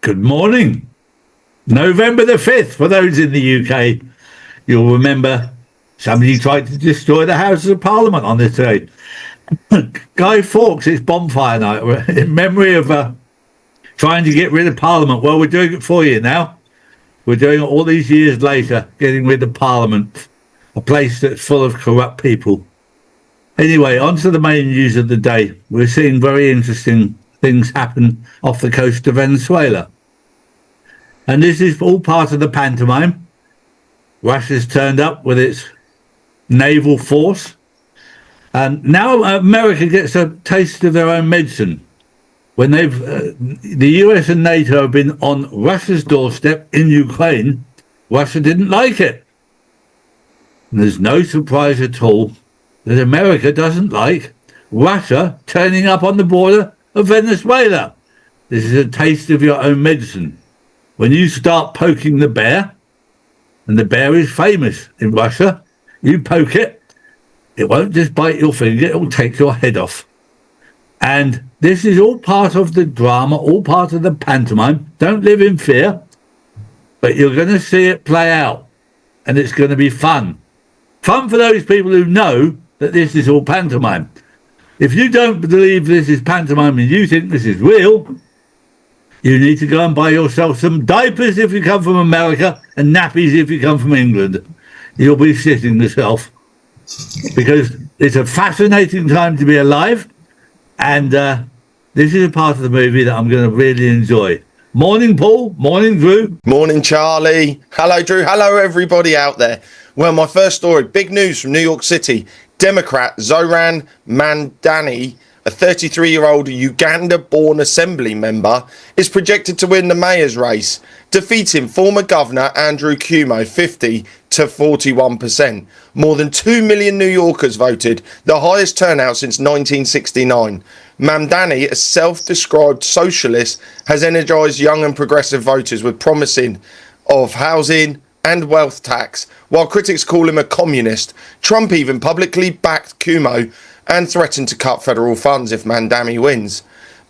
Good morning. November the 5th, for those in the UK, you'll remember somebody tried to destroy the Houses of Parliament on this day. Guy Fawkes, it's bonfire night in memory of trying to get rid of Parliament. Well, we're doing it for you now. We're doing it all these years later, getting rid of Parliament, a place that's full of corrupt people. Anyway, on to the main news of the day. We're seeing very interesting things happen off the coast of Venezuela. And this is all part of the pantomime. Russia's turned up with its naval force. And now America gets a taste of their own medicine. When the US and NATO have been on Russia's doorstep in Ukraine, Russia didn't like it. And there's no surprise at all that America doesn't like Russia turning up on the border of Venezuela. This is a taste of your own medicine. When you start poking the bear, and the bear is famous in Russia, you poke it, it won't just bite your finger, it will take your head off. And this is all part of the drama, all part of the pantomime. Don't live in fear, but you're going to see it play out, and it's going to be fun. Fun for those people who know that this is all pantomime. If you don't believe this is pantomime and you think this is real, you need to go and buy yourself some diapers if you come from America and nappies if you come from England. You'll be shitting yourself, because it's a fascinating time to be alive, and this is a part of the movie that I'm going to really enjoy. Morning, Paul. Morning, Drew. Morning, Charlie. Hello, Drew. Hello, everybody out there. Well, my first story, big news from New York City. Democrat Zoran Mandani, a 33-year-old Uganda-born assembly member, is projected to win the mayor's race, defeating former governor Andrew Cuomo 50 to 41%. More than 2 million New Yorkers voted, the highest turnout since 1969. Mandani, a self-described socialist, has energised young and progressive voters with promising of housing and wealth tax. While critics call him a communist, Trump even publicly backed Cuomo and threatened to cut federal funds if Mandani wins.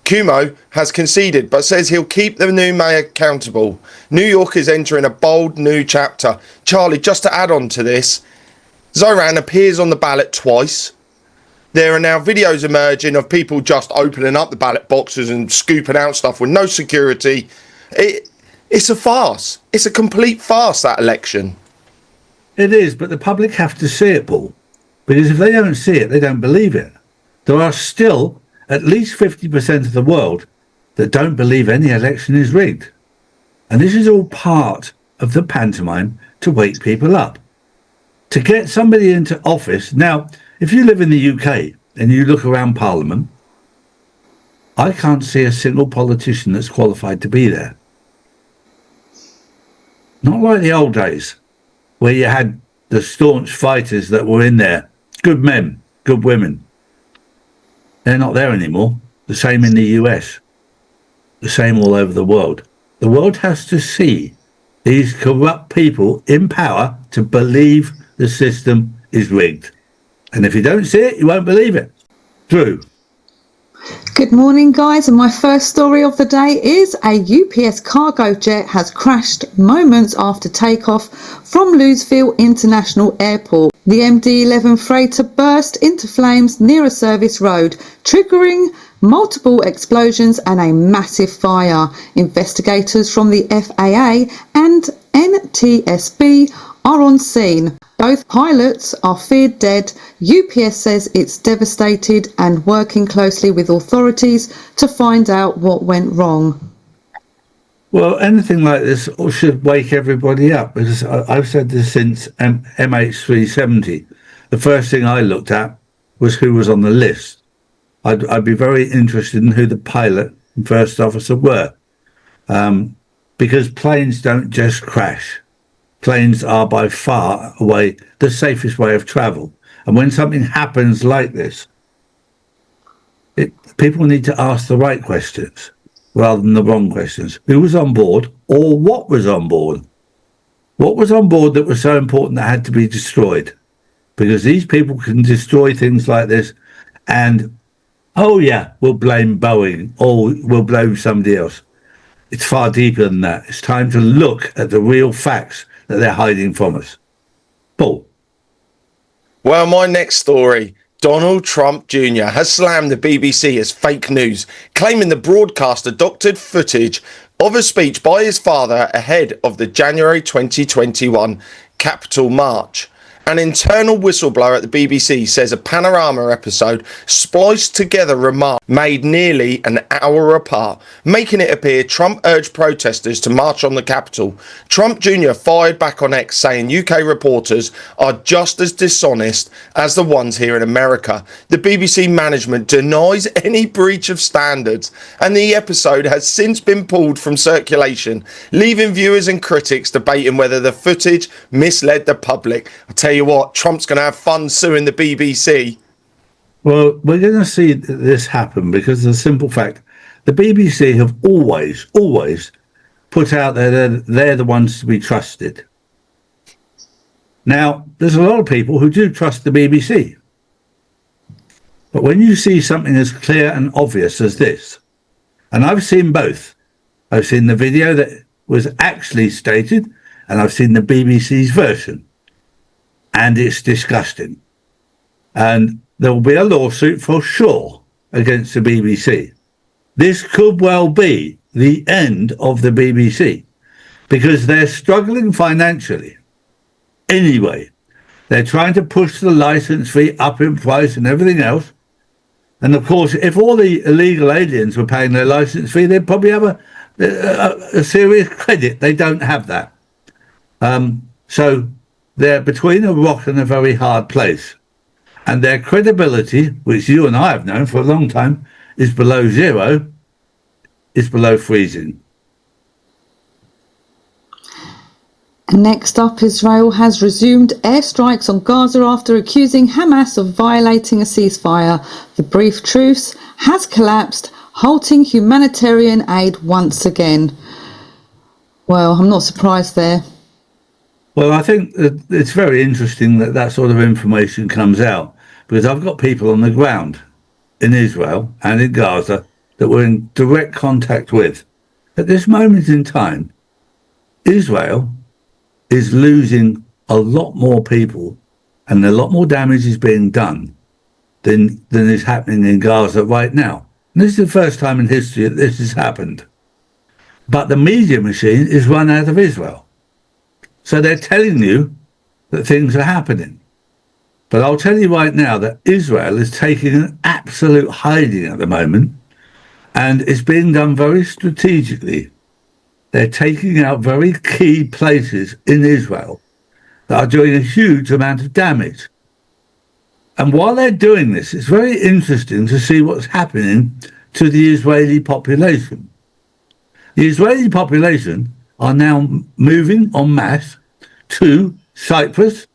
Cuomo has conceded but says he'll keep the new mayor accountable. New York is entering a bold new chapter. Charlie, just to add on to this, Zoran appears on the ballot twice. There are now videos emerging of people just opening up the ballot boxes and scooping out stuff with no security. It's a farce. It's a complete farce, that election. It is, but the public have to see it, Paul. Because if they don't see it, they don't believe it. There are still at least 50% of the world that don't believe any election is rigged. And this is all part of the pantomime to wake people up. To get somebody into office. Now, if you live in the UK and you look around Parliament, I can't see a single politician that's qualified to be there. Not like the old days, where you had the staunch fighters that were in there. Good men, good women. They're not there anymore. The same in the US. The same all over the world. The world has to see these corrupt people in power to believe the system is rigged. And if you don't see it, you won't believe it. Drew. Good morning, guys, and my first story of the day is a UPS cargo jet has crashed moments after takeoff from Louisville International Airport. The MD-11 freighter burst into flames near a service road, triggering multiple explosions and a massive fire. Investigators from the FAA and NTSB are on scene. Both pilots are feared dead. UPS says it's devastated and working closely with authorities to find out what went wrong. Well, anything like this should wake everybody up, because I've said this since MH370. The first thing I looked at was who was on the list. I'd be very interested in who the pilot and first officer were, because planes don't just crash. Planes are by far away the safest way of travel. And when something happens like this, people need to ask the right questions rather than the wrong questions. Who was on board, or what was on board? What was on board that was so important that had to be destroyed? Because these people can destroy things like this and, oh yeah, we'll blame Boeing or we'll blame somebody else. It's far deeper than that. It's time to look at the real facts that they're hiding from us. Paul. Well, my next story. Donald Trump Jr. has slammed the BBC as fake news, claiming the broadcaster doctored footage of a speech by his father ahead of the January 2021 Capitol March. An internal whistleblower at the BBC says a Panorama episode spliced together remarks made nearly an hour apart, making it appear Trump urged protesters to march on the Capitol. Trump Jr. fired back on X, saying UK reporters are just as dishonest as the ones here in America. The BBC management denies any breach of standards, and the episode has since been pulled from circulation, leaving viewers and critics debating whether the footage misled the public. I tell you what, Trump's going to have fun suing the BBC. Well, we're going to see this happen because of the simple fact the BBC have always put out there that they're the ones to be trusted. Now, there's a lot of people who do trust the BBC. But when you see something as clear and obvious as this, and I've seen both. I've seen the video that was actually stated, and I've seen the BBC's version. And it's disgusting. And there will be a lawsuit for sure against the BBC. This could well be the end of the BBC because they're struggling financially. Anyway, they're trying to push the license fee up in price and everything else. And of course, if all the illegal aliens were paying their license fee, they'd probably have a serious credit. They don't have that. So they're between a rock and a very hard place. And their credibility, which you and I have known for a long time, is below zero, is below freezing. And next up, Israel has resumed airstrikes on Gaza after accusing Hamas of violating a ceasefire. The brief truce has collapsed, halting humanitarian aid once again. Well, I'm not surprised there. Well, I think that it's very interesting that that sort of information comes out because I've got people on the ground in Israel and in Gaza that we're in direct contact with. At this moment in time, Israel is losing a lot more people and a lot more damage is being done than is happening in Gaza right now. And this is the first time in history that this has happened. But the media machine is run out of Israel. So they're telling you that things are happening. But I'll tell you right now that Israel is taking an absolute hiding at the moment, and it's being done very strategically. They're taking out very key places in Israel that are doing a huge amount of damage. And while they're doing this, it's very interesting to see what's happening to the Israeli population. The Israeli population are now moving en masse to Cyprus,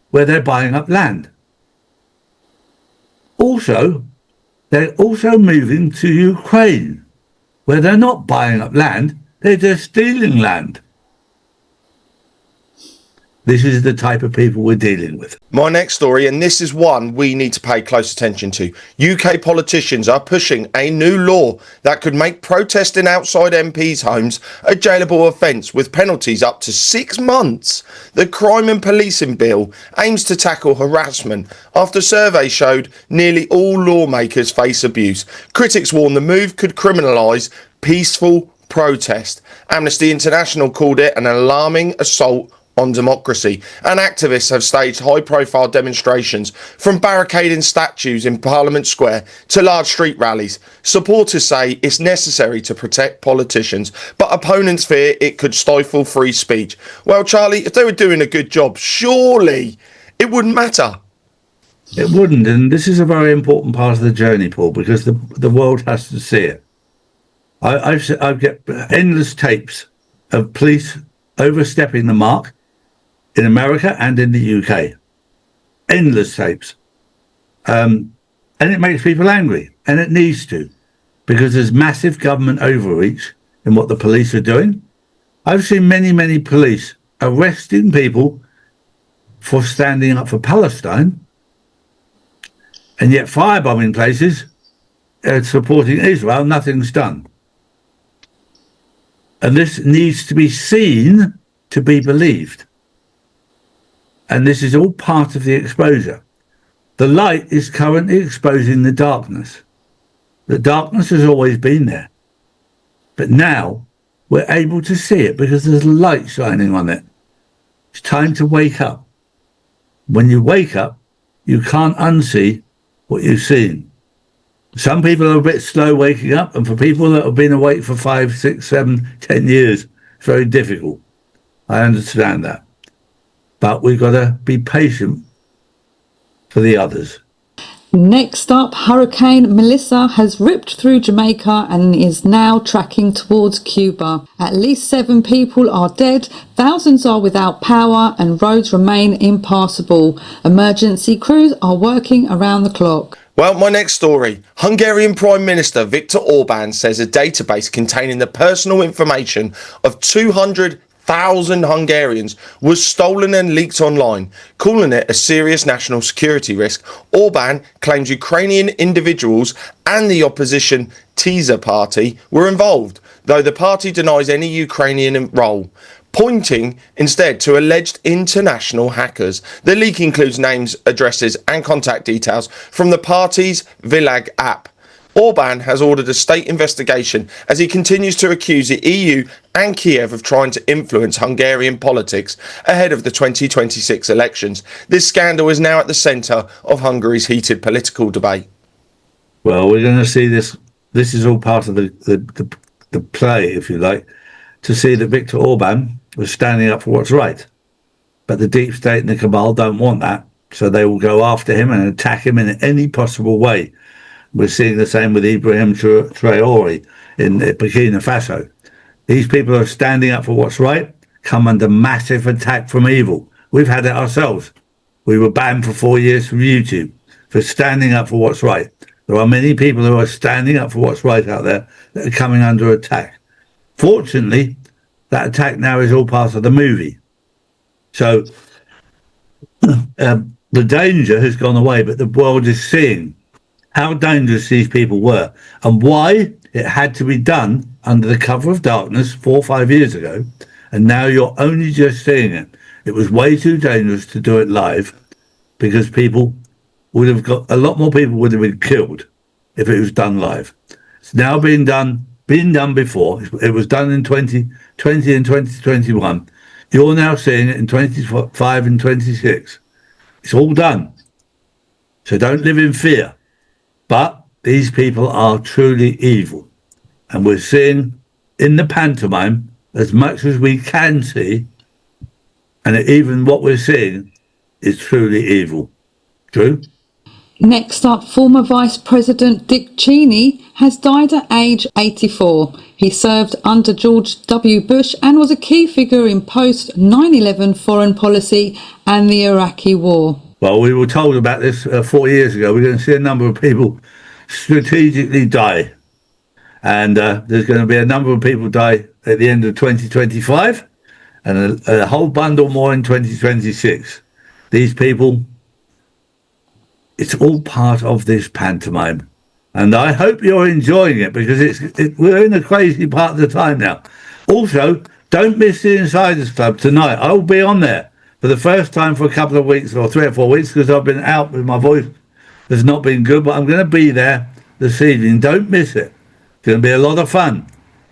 where they're buying up land. Also, they're also moving to Ukraine, where they're not buying up land, they're just stealing land. This is the type of people we're dealing with. My next story, and this is one we need to pay close attention to. UK politicians are pushing a new law that could make protesting outside MPs' homes a jailable offence with penalties up to 6 months. The Crime and Policing Bill aims to tackle harassment after surveys showed nearly all lawmakers face abuse. Critics warn the move could criminalise peaceful protest. Amnesty International called it an alarming assault on democracy, and activists have staged high-profile demonstrations from barricading statues in Parliament Square to large street rallies. Supporters say it's necessary to protect politicians, but opponents fear it could stifle free speech. Well, Charlie, if they were doing a good job, surely it wouldn't matter. It wouldn't, and this is a very important part of the journey, Paul, because the world has to see it. I've got endless tapes of police overstepping the mark in America and in the UK. Endless tapes. And it makes people angry, and it needs to, because there's massive government overreach in what the police are doing. I've seen many police arresting people for standing up for Palestine, and yet firebombing places supporting Israel, nothing's done. And this needs to be seen to be believed. And this is all part of the exposure. The light is currently exposing the darkness. The darkness has always been there. But now we're able to see it because there's light shining on it. It's time to wake up. When you wake up, you can't unsee what you've seen. Some people are a bit slow waking up, and for people that have been awake for 5, 6, 7, 10 years, it's very difficult. I understand that. But we've got to be patient for the others. Next up, Hurricane Melissa has ripped through Jamaica and is now tracking towards Cuba. At least 7 people are dead, thousands are without power, and roads remain impassable. Emergency crews are working around the clock. Well, my next story. Hungarian Prime Minister Viktor Orban says a database containing the personal information of 200,000 Hungarians was stolen and leaked online, calling it a serious national security risk. Orban claims Ukrainian individuals and the opposition Teaser party were involved, though the party denies any Ukrainian role, pointing instead to alleged international hackers. The leak includes names, addresses and contact details from the party's Vilag app. Orban has ordered a state investigation as he continues to accuse the EU and Kiev of trying to influence Hungarian politics ahead of the 2026 elections. This scandal is now at the centre of Hungary's heated political debate. Well, we're going to see this. This is all part of the play, if you like, to see that Viktor Orban was standing up for what's right. But the deep state and the cabal don't want that, so they will go after him and attack him in any possible way. We're seeing the same with Ibrahim Traore in Burkina Faso. These people are standing up for what's right, come under massive attack from evil. We've had it ourselves. We were banned for 4 years from YouTube for standing up for what's right. There are many people who are standing up for what's right out there that are coming under attack. Fortunately, that attack now is all part of the movie. So the danger has gone away, but the world is seeing how dangerous these people were and why it had to be done under the cover of darkness 4 or 5 years ago. And now you're only just seeing it. It was way too dangerous to do it live because people would have got, a lot more people would have been killed if it was done live. It's now been done before. It was done in 2020 and 2021. You're now seeing it in 25 and 26. It's all done. So don't live in fear. But these people are truly evil. And we're seeing in the pantomime as much as we can see, and even what we're seeing is truly evil. True? Next up, former Vice President Dick Cheney has died at age 84. He served under George W. Bush and was a key figure in post-9/11 foreign policy and the Iraqi war. Well, we were told about this 4 years ago. We're going to see a number of people strategically die. And there's going to be a number of people die at the end of 2025 and a whole bundle more in 2026. These people, it's all part of this pantomime. And I hope you're enjoying it because we're in a crazy part of the time now. Also, don't miss the Insiders Club tonight. I will be on there for the first time for a couple of weeks or 3 or 4 weeks because I've been out with my voice. Has not been good, but I'm going to be there this evening. Don't miss it. It's going to be a lot of fun.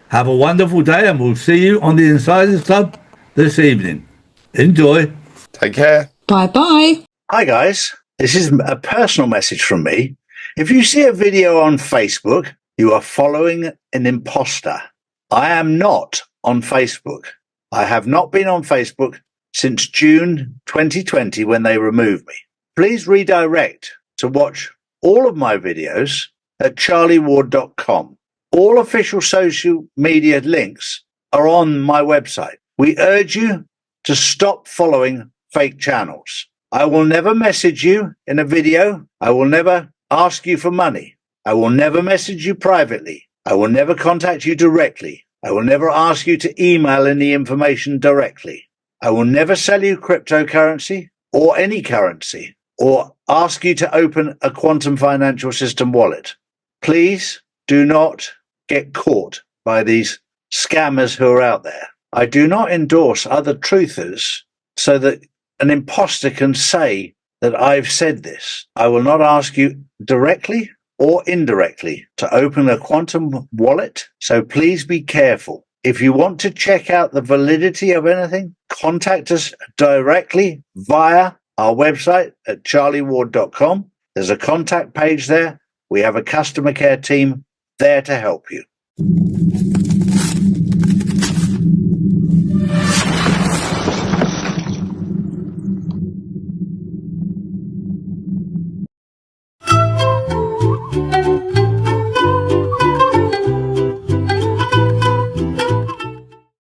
Have a wonderful day and we'll see you on the Insiders Club this evening. Enjoy. Take care. Bye-bye. Hi guys, this is a personal message from me. If you see a video on Facebook, you are following an imposter. I am not on Facebook. I have not been on Facebook since June 2020 when they removed me. Please redirect to watch all of my videos at charlieward.com. All official social media links are on my website. We urge you to stop following fake channels. I will never message you in a video. I will never ask you for money. I will never message you privately. I will never contact you directly. I will never ask you to email any information directly. I will never sell you cryptocurrency or any currency or ask you to open a quantum financial system wallet. Please do not get caught by these scammers who are out there. I do not endorse other truthers so that an imposter can say that I've said this. I will not ask you directly or indirectly to open a quantum wallet, so please be careful. If you want to check out the validity of anything, contact us directly via our website at charlieward.com. There's a contact page there. We have a customer care team there to help you.